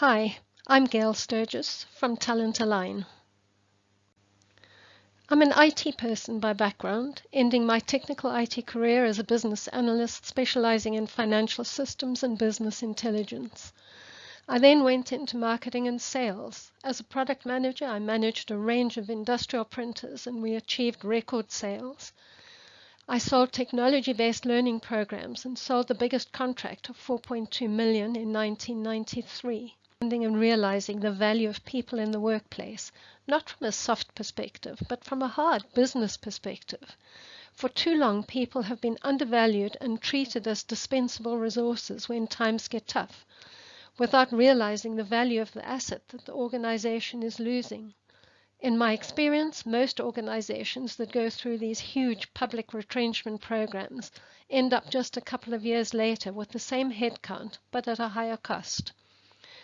Hi, I'm Gail Sturgis from Talent Align. I'm an IT person by background, ending my technical IT career as a business analyst specializing in financial systems and business intelligence. I then went into marketing and sales. As a product manager, I managed a range of industrial printers and we achieved record sales. I sold technology-based learning programs and sold the biggest contract of $4.2 million in 1993. And realizing the value of people in the workplace, not from a soft perspective, but from a hard business perspective. For too long, people have been undervalued and treated as dispensable resources when times get tough, without realizing the value of the asset that the organization is losing. In my experience, most organizations that go through these huge public retrenchment programs end up just a couple of years later with the same headcount, but at a higher cost.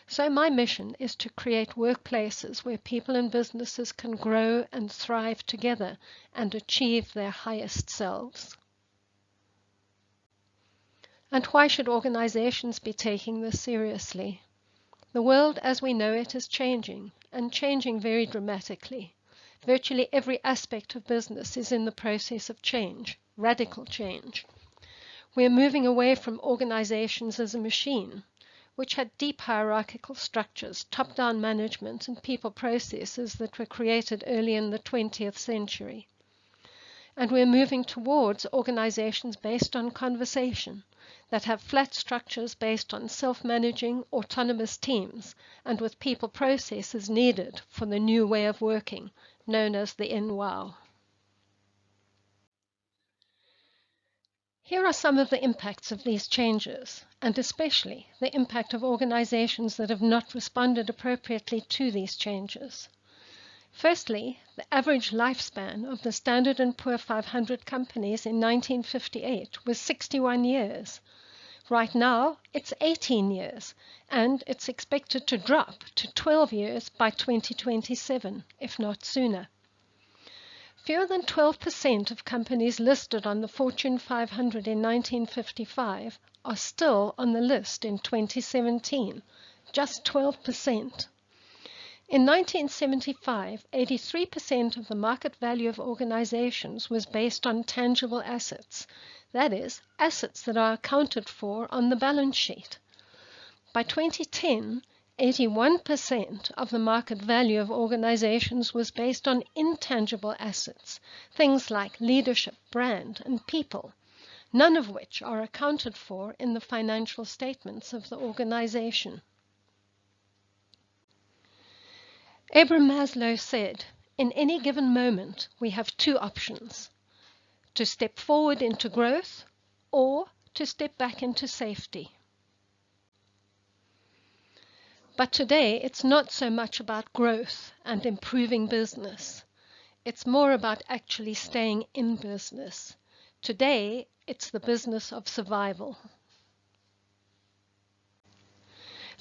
So my mission is to create workplaces where people and businesses can grow and thrive together and achieve their highest selves. And why should organizations be taking this seriously? The world as we know it is changing, and changing very dramatically. Virtually every aspect of business is in the process of change, radical change. We are moving away from organizations as a machine, which had deep hierarchical structures, top-down management, and people processes that were created early in the 20th century. And we're moving towards organizations based on conversation, that have flat structures based on self-managing, autonomous teams, and with people processes needed for the new way of working, known as the NWOW. Here are some of the impacts of these changes, and especially the impact of organizations that have not responded appropriately to these changes. Firstly, the average lifespan of the Standard & Poor's 500 companies in 1958 was 61 years. Right now, it's 18 years, and it's expected to drop to 12 years by 2027, if not sooner. Fewer than 12% of companies listed on the Fortune 500 in 1955 are still on the list in 2017, just 12%. In 1975, 83% of the market value of organizations was based on tangible assets, that is, assets that are accounted for on the balance sheet. By 2010, 81% of the market value of organizations was based on intangible assets, things like leadership, brand, and people, none of which are accounted for in the financial statements of the organization. Abraham Maslow said, in any given moment, we have two options: to step forward into growth or to step back into safety. But today, it's not so much about growth and improving business. It's more about actually staying in business. Today, it's the business of survival.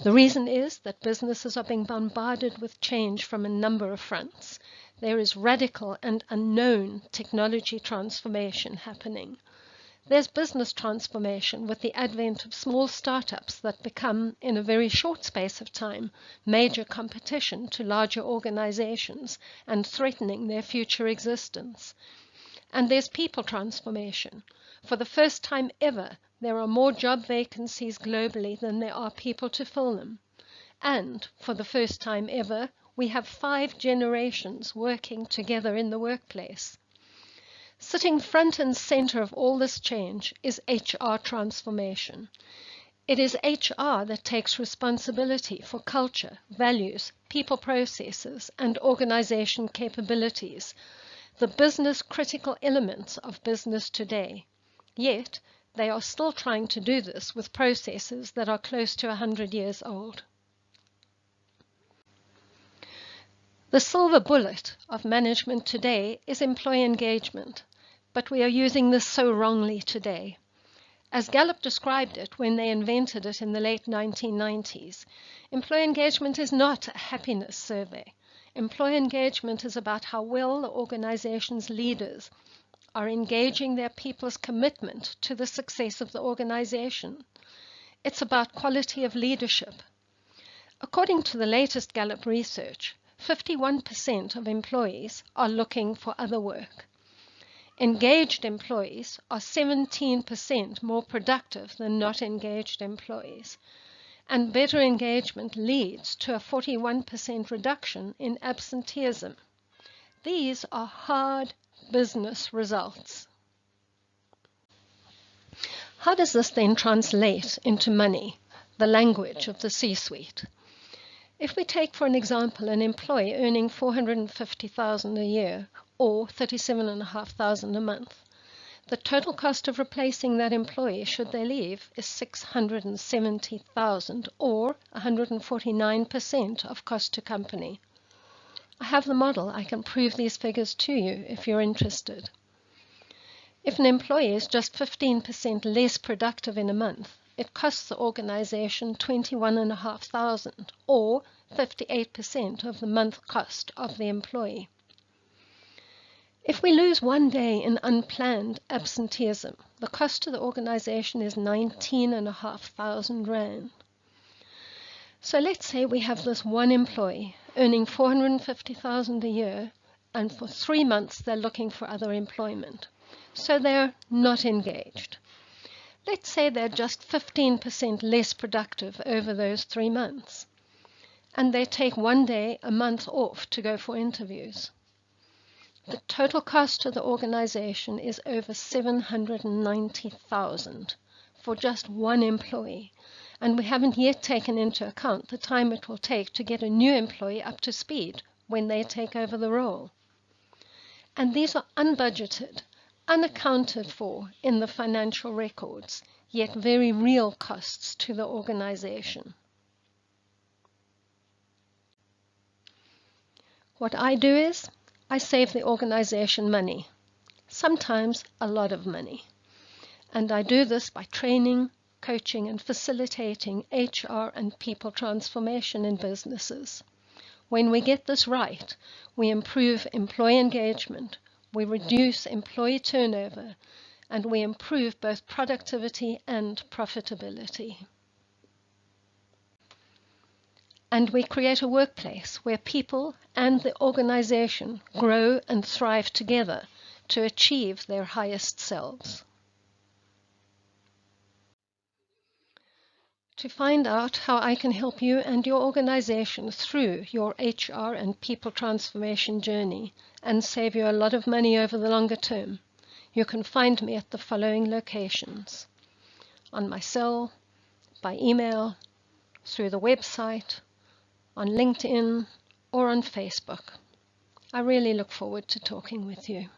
The reason is that businesses are being bombarded with change from a number of fronts. There is radical and unknown technology transformation happening. There's business transformation with the advent of small startups that become, in a very short space of time, major competition to larger organizations and threatening their future existence. And there's people transformation. For the first time ever, there are more job vacancies globally than there are people to fill them. And for the first time ever, we have 5 generations working together in the workplace. Sitting front and center of all this change is HR transformation. It is HR that takes responsibility for culture, values, people processes, and organization capabilities, the business critical elements of business today. Yet, they are still trying to do this with processes that are close to 100 years old. The silver bullet of management today is employee engagement, but we are using this so wrongly today. As Gallup described it when they invented it in the late 1990s, employee engagement is not a happiness survey. Employee engagement is about how well the organization's leaders are engaging their people's commitment to the success of the organization. It's about quality of leadership. According to the latest Gallup research, 51% of employees are looking for other work. Engaged employees are 17% more productive than not engaged employees, and better engagement leads to a 41% reduction in absenteeism. These are hard business results. How does this then translate into money, the language of the C-suite? If we take, for an example, an employee earning $450,000 a year or $37,500 a month, the total cost of replacing that employee should they leave is $670,000 or 149% of cost to company. I have the model. I can prove these figures to you if you're interested. If an employee is just 15% less productive in a month, it costs the organization $21,500 or 58% of the month cost of the employee. If we lose one day in unplanned absenteeism, the cost to the organization is $19,500. So let's say we have this one employee earning $450,000 a year, and for 3 months they're looking for other employment. So they're not engaged. Let's say they're just 15% less productive over those 3 months, and they take one day a month off to go for interviews. The total cost to the organization is over $790,000 for just one employee, and we haven't yet taken into account the time it will take to get a new employee up to speed when they take over the role. And these are unbudgeted, unaccounted for in the financial records, yet very real costs to the organization. What I do is, I save the organization money, sometimes a lot of money. And I do this by training, coaching, and facilitating HR and people transformation in businesses. When we get this right, we improve employee engagement, we reduce employee turnover, and we improve both productivity and profitability. And we create a workplace where people and the organization grow and thrive together to achieve their highest selves. To find out how I can help you and your organization through your HR and people transformation journey and save you a lot of money over the longer term, you can find me at the following locations: on my cell, by email, through the website, on LinkedIn, or on Facebook. I really look forward to talking with you.